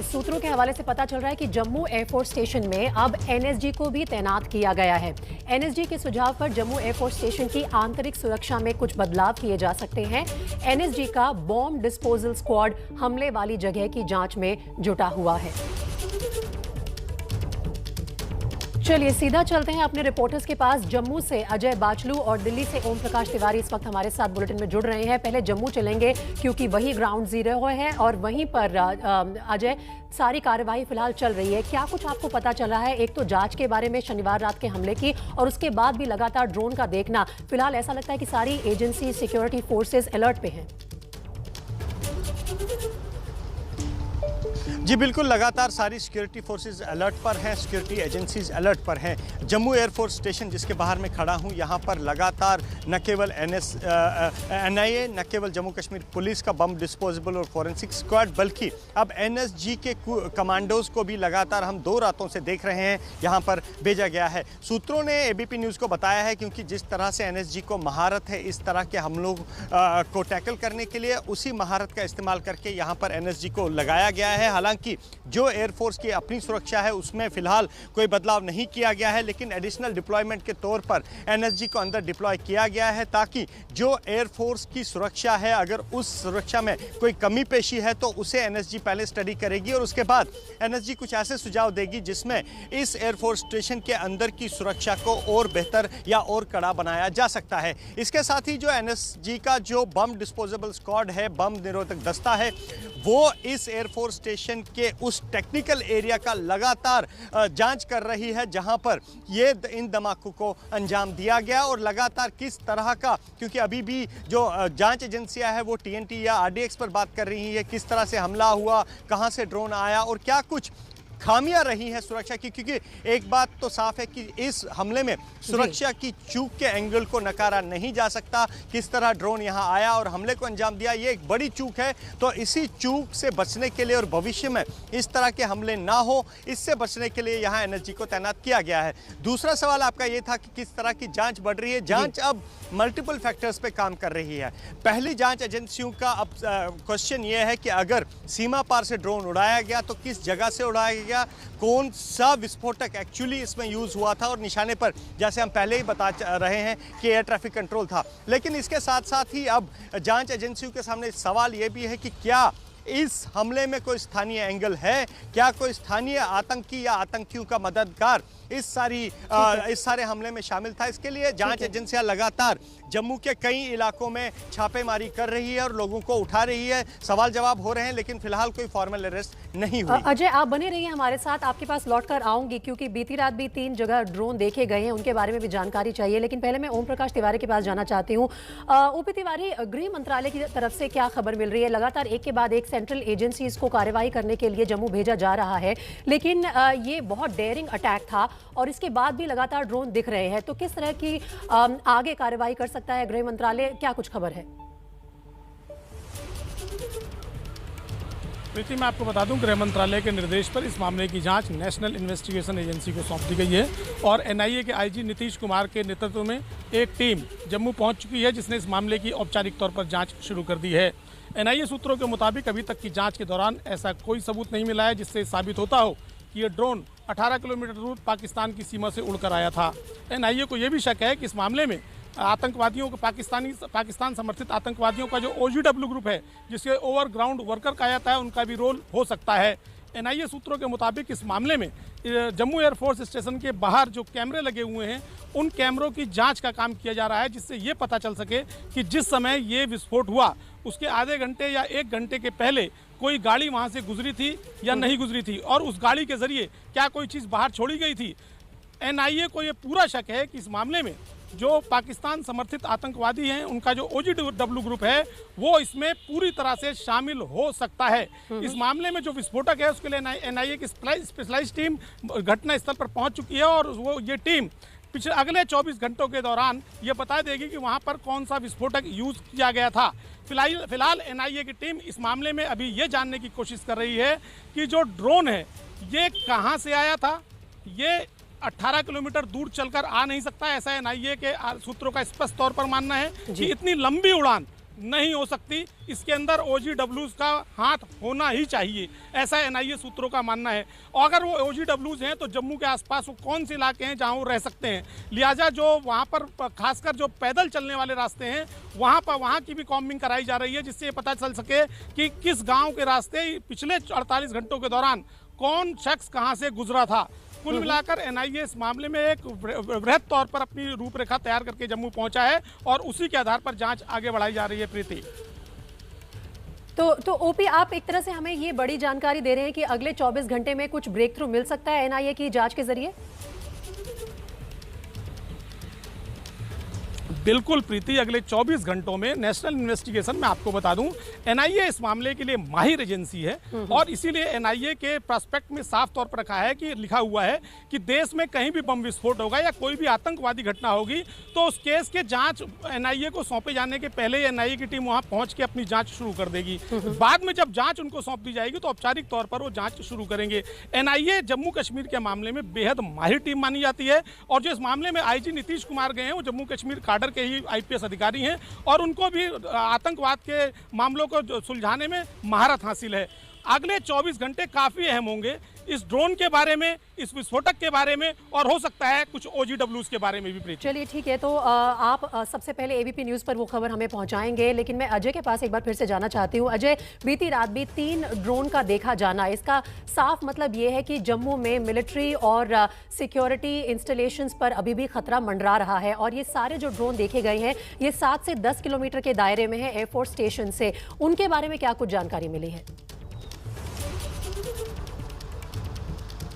सूत्रों के हवाले से पता चल रहा है कि जम्मू एयरफोर्स स्टेशन में अब एनएसजी को भी तैनात किया गया है। एनएसजी के सुझाव पर जम्मू एयरफोर्स स्टेशन की आंतरिक सुरक्षा में कुछ बदलाव किए जा सकते हैं। एनएसजी का बॉम्ब डिस्पोजल स्क्वाड हमले वाली जगह की जांच में जुटा हुआ है। चलिए सीधा चलते हैं अपने रिपोर्टर्स के पास। जम्मू से अजय बाचलू और दिल्ली से ओम प्रकाश तिवारी इस वक्त हमारे साथ बुलेटिन में जुड़ रहे हैं। पहले जम्मू चलेंगे क्योंकि वही ग्राउंड जीरो है और वहीं पर अजय सारी कार्यवाही फिलहाल चल रही है। क्या कुछ आपको पता चला है? एक तो जांच के बारे में शनिवार रात के हमले की, और उसके बाद भी लगातार ड्रोन का देखना, फिलहाल ऐसा लगता है कि सारी एजेंसी सिक्योरिटी फोर्सेस अलर्ट पे हैं। जी बिल्कुल, लगातार सारी सिक्योरिटी फोर्सेस अलर्ट पर हैं, सिक्योरिटी एजेंसीज अलर्ट पर हैं। जम्मू एयरफोर्स स्टेशन जिसके बाहर मैं खड़ा हूं, यहां पर लगातार न केवल एनआईए, न केवल जम्मू कश्मीर पुलिस का बम डिस्पोजेबल और फॉरेंसिक स्क्वाड, बल्कि अब एनएसजी के कमांडोज को भी लगातार हम 2 रातों से देख रहे हैं यहां पर भेजा गया है। सूत्रों ने एबीपी न्यूज़ को बताया है क्योंकि जिस तरह से एनएसजी को महारत है इस तरह के हमलों को टैकल करने के लिए, उसी महारत का इस्तेमाल करके यहाँ पर एनएसजी को लगाया गया है। हालांकि जो एयरफोर्स की अपनी सुरक्षा है उसमें फिलहाल कोई बदलाव नहीं किया गया है, लेकिन एडिशनल डिप्लॉयमेंट के तौर पर एनएसजी को अंदर डिप्लॉय किया गया है ताकि जो एयरफोर्स की सुरक्षा है, अगर उस सुरक्षा में कोई कमी पेशी है तो उसे एनएसजी पहले स्टडी करेगी और उसके बाद एनएसजी कुछ ऐसे सुझाव देगी जिसमें इस एयरफोर्स स्टेशन के अंदर की सुरक्षा को और बेहतर या और कड़ा बनाया जा सकता है। इसके साथ ही जो एनएसजी का जो बम डिस्पोजेबल स्क्वाड है, बम निरोधक दस्ता है, वो इस एयरफोर्स स्टेशन के उस टेक्निकल एरिया का लगातार जांच कर रही है जहां पर ये इन धमाकों को अंजाम दिया गया और लगातार किस तरह का, क्योंकि अभी भी जो जांच एजेंसियां हैं वो टीएनटी या आरडीएक्स पर बात कर रही है, किस तरह से हमला हुआ, कहां से ड्रोन आया और क्या कुछ खामियां रही हैं सुरक्षा की। क्योंकि एक बात तो साफ है कि इस हमले में सुरक्षा की चूक के एंगल को नकारा नहीं जा सकता। किस तरह ड्रोन यहां आया और हमले को अंजाम दिया, ये एक बड़ी चूक है। तो इसी चूक से बचने के लिए और भविष्य में इस तरह के हमले ना हो, इससे बचने के लिए यहां एनएसजी को तैनात किया गया है। दूसरा सवाल आपका ये था कि किस तरह की जांच बढ़ रही है। जांच अब मल्टीपल फैक्टर्स पे काम कर रही है। पहली जांच एजेंसियों का अब क्वेश्चन ये है कि अगर सीमा पार से ड्रोन उड़ाया गया तो किस जगह से उड़ाया गया, कौन सा विस्फोटक एक्चुअली इसमें यूज हुआ था, और निशाने पर जैसे हम पहले ही बता रहे हैं कि एयर ट्रैफिक कंट्रोल था। लेकिन इसके साथ साथ ही अब जांच एजेंसियों के सामने सवाल ये भी है कि क्या इस हमले में कोई स्थानीय एंगल है, क्या कोई स्थानीय आतंकी या आतंकियों का मददगार इस सारे हमले में शामिल था। इसके लिए जांच एजेंसियां लगातार जम्मू के कई इलाकों में छापेमारी कर रही है और लोगों को उठा रही है। सवाल जवाब हो रहे हैं लेकिन फिलहाल कोई फॉर्मल अरेस्ट नहीं हुई। अजय आप बने रहिए हमारे साथ, आपके पास लौट कर आऊंगी क्योंकि बीती रात भी 3 जगह ड्रोन देखे गए हैं, उनके बारे में भी जानकारी चाहिए। लेकिन पहले मैं ओम प्रकाश तिवारी के पास जाना चाहती हूँ। ओपी तिवारी, गृह मंत्रालय की तरफ से क्या खबर मिल रही है? लगातार एक के बाद एक सेंट्रल एजेंसीज को कार्रवाई करने के लिए जम्मू भेजा जा रहा है, लेकिन ये बहुत डेयरिंग अटैक था और इसके बाद भी लगातार ड्रोन दिख रहे हैं। तो किस तरह की आगे कार्रवाई कर सकता है गृह मंत्रालय? क्या कुछ खबर है? प्रीति, मैं आपको बता दूं, गृह मंत्रालय के निर्देश पर इस मामले की जांच नेशनल इन्वेस्टिगेशन एजेंसी को सौंप दी गई है और एनआईए के आईजी नीतीश कुमार के नेतृत्व में एक टीम जम्मू पहुंच चुकी है जिसने इस मामले की औपचारिक तौर पर जांच शुरू कर दी है। एनआईए सूत्रों के मुताबिक अभी तक की जांच के दौरान ऐसा कोई सबूत नहीं मिला है जिससे साबित होता हो कि ये ड्रोन 18 किलोमीटर दूर पाकिस्तान की सीमा से उड़कर आया था। एनआईए को यह भी शक है कि इस मामले में आतंकवादियों को पाकिस्तान समर्थित आतंकवादियों का जो ओजीडब्ल्यू ग्रुप है, जिसके ओवरग्राउंड वर्कर कहा जाता है, उनका भी रोल हो सकता है। एनआईए सूत्रों के मुताबिक इस मामले में जम्मू एयरफोर्स स्टेशन के बाहर जो कैमरे लगे हुए हैं उन कैमरों की जांच का काम किया जा रहा है, जिससे ये पता चल सके कि जिस समय ये विस्फोट हुआ उसके आधे घंटे या 1 घंटे के पहले कोई गाड़ी वहां से गुजरी थी या नहीं गुजरी थी और उस गाड़ी के जरिए क्या कोई चीज़ बाहर छोड़ी गई थी। एनआईए को ये पूरा शक है कि इस मामले में जो पाकिस्तान समर्थित आतंकवादी हैं, उनका जो ओजीडब्ल्यू ग्रुप है वो इसमें पूरी तरह से शामिल हो सकता है। इस मामले में जो विस्फोटक है उसके लिए एनआईए की स्पेशलाइज्ड टीम घटना स्थल पर पहुंच चुकी है और वो ये टीम पिछले अगले 24 घंटों के दौरान ये बता देगी कि वहां पर कौन सा विस्फोटक यूज किया गया था। फिलहाल एनआईए की टीम इस मामले में अभी ये जानने की कोशिश कर रही है कि जो ड्रोन है ये कहां से आया था। ये 18 किलोमीटर दूर चलकर आ नहीं सकता, ऐसा एनआईए के सूत्रों का स्पष्ट तौर पर मानना है कि इतनी लंबी उड़ान नहीं हो सकती, इसके अंदर OGWs का हाथ होना ही चाहिए, ऐसा NIA सूत्रों का मानना है। और अगर वो OGWs हैं तो जम्मू के आसपास वो कौन से इलाके हैं जहां वो रह सकते हैं, लिहाजा जो वहां पर खासकर जो पैदल चलने वाले रास्ते हैं वहां की भी कॉम्बिंग कराई जा रही है, जिससे ये पता चल सके कि किस गाँव के रास्ते पिछले 48 घंटों के दौरान कौन शख्स कहाँ से गुजरा था। कुल मिलाकर NIA इस मामले में एक वृहद तौर पर अपनी रूपरेखा तैयार करके जम्मू पहुंचा है और उसी के आधार पर जांच आगे बढ़ाई जा रही है। प्रीति, तो ओपी, आप एक तरह से हमें ये बड़ी जानकारी दे रहे हैं कि अगले 24 घंटे में कुछ ब्रेक थ्रू मिल सकता है NIA की जांच के जरिए? बिल्कुल प्रीति, अगले 24 घंटों में नेशनल इन्वेस्टिगेशन, मैं आपको बता दूं, NIA इस मामले के लिए माहिर एजेंसी है और इसीलिए NIA के प्रोस्पेक्ट में साफ तौर पर लिखा हुआ है कि देश में कहीं भी बम विस्फोट होगा या कोई भी आतंकवादी घटना होगी तो उस केस के जांच NIA को सौंपे जाने के पहले NIA की टीम वहां पहुंच के अपनी जांच शुरू कर देगी। बाद में जब जांच उनको सौंप दी जाएगी तो औपचारिक तौर पर वो जांच शुरू करेंगे। NIA जम्मू कश्मीर के मामले में बेहद माहिर टीम मानी जाती है और जो इस मामले में IG नीतीश कुमार गए हैं वो जम्मू कश्मीर काडर के ही IPS अधिकारी हैं और उनको भी आतंकवाद के मामलों को सुलझाने में महारत हासिल है। अगले 24 घंटे काफी अहम होंगे इस ड्रोन के बारे में, इस विस्फोटक के बारे में और हो सकता है कुछ OGWs के बारे में भी। चलिए ठीक है, तो आप सबसे पहले ABP न्यूज़ पर वो खबर हमें पहुंचाएंगे, लेकिन मैं अजय के पास एक बार फिर से जाना चाहती हूं। अजय, बीती रात भी 3 ड्रोन का देखा जाना, इसका साफ मतलब ये है कि जम्मू में मिलिट्री और सिक्योरिटी इंस्टॉलेशंस पर अभी भी खतरा मंडरा रहा है और ये सारे जो ड्रोन देखे गए हैं ये 7 से 10 किलोमीटर के दायरे में है एयरफोर्स स्टेशन से। उनके बारे में क्या कुछ जानकारी मिली है?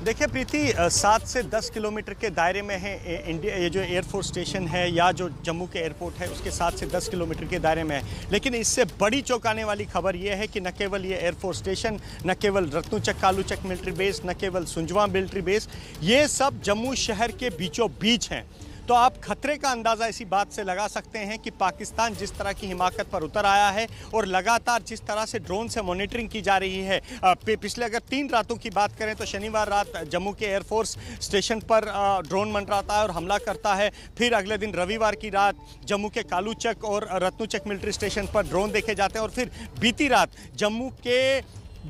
देखिए प्रीति, 7 से 10 किलोमीटर के दायरे में है इंडिया, ये जो एयरफोर्स स्टेशन है या जो जम्मू के एयरपोर्ट है उसके 7 से 10 किलोमीटर के दायरे में है। लेकिन इससे बड़ी चौंकाने वाली खबर ये है कि न केवल ये एयरफोर्स स्टेशन, न केवल रत्नुचक कालूचक मिलिट्री बेस, न केवल सुंजवा मिलिट्री बेस, ये सब जम्मू शहर के बीचों बीच हैं। तो आप खतरे का अंदाज़ा इसी बात से लगा सकते हैं कि पाकिस्तान जिस तरह की हिमाकत पर उतर आया है और लगातार जिस तरह से ड्रोन से मॉनिटरिंग की जा रही है। पिछले अगर 3 रातों की बात करें तो शनिवार रात जम्मू के एयरफोर्स स्टेशन पर ड्रोन मंडराता है और हमला करता है। फिर अगले दिन रविवार की रात जम्मू के कालूचक और रत्नुचक मिलिट्री स्टेशन पर ड्रोन देखे जाते हैं और फिर बीती रात जम्मू के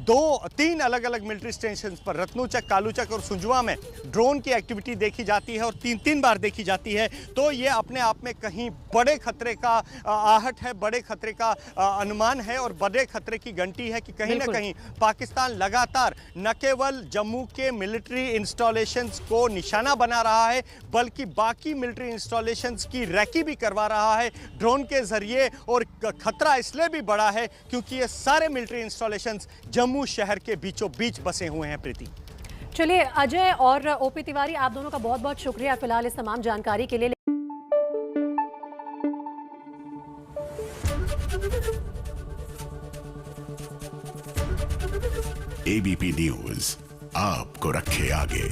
2-3 अलग अलग मिलिट्री स्टेशन पर रत्नुचक, कालूचक और सुंजवा में ड्रोन की एक्टिविटी देखी जाती है और 3-3 बार देखी जाती है। तो ये अपने आप में कहीं बड़े खतरे का आहट है, बड़े खतरे का अनुमान है और बड़े खतरे की घंटी है कि कहीं ना कहीं पाकिस्तान लगातार न केवल जम्मू के मिलिट्री इंस्टॉलेशंस को निशाना बना रहा है बल्कि बाकी मिलिट्री इंस्टॉलेशंस की रैकी भी करवा रहा है ड्रोन के जरिए। और खतरा इसलिए भी बड़ा है क्योंकि ये सारे मिलिट्री इंस्टॉलेशंस जम्मू शहर के बीचों बीच बसे हुए हैं। प्रीति, चलिए अजय और ओपी तिवारी, आप दोनों का बहुत बहुत शुक्रिया फिलहाल इस तमाम जानकारी के लिए। ABP न्यूज़ आपको रखे आगे।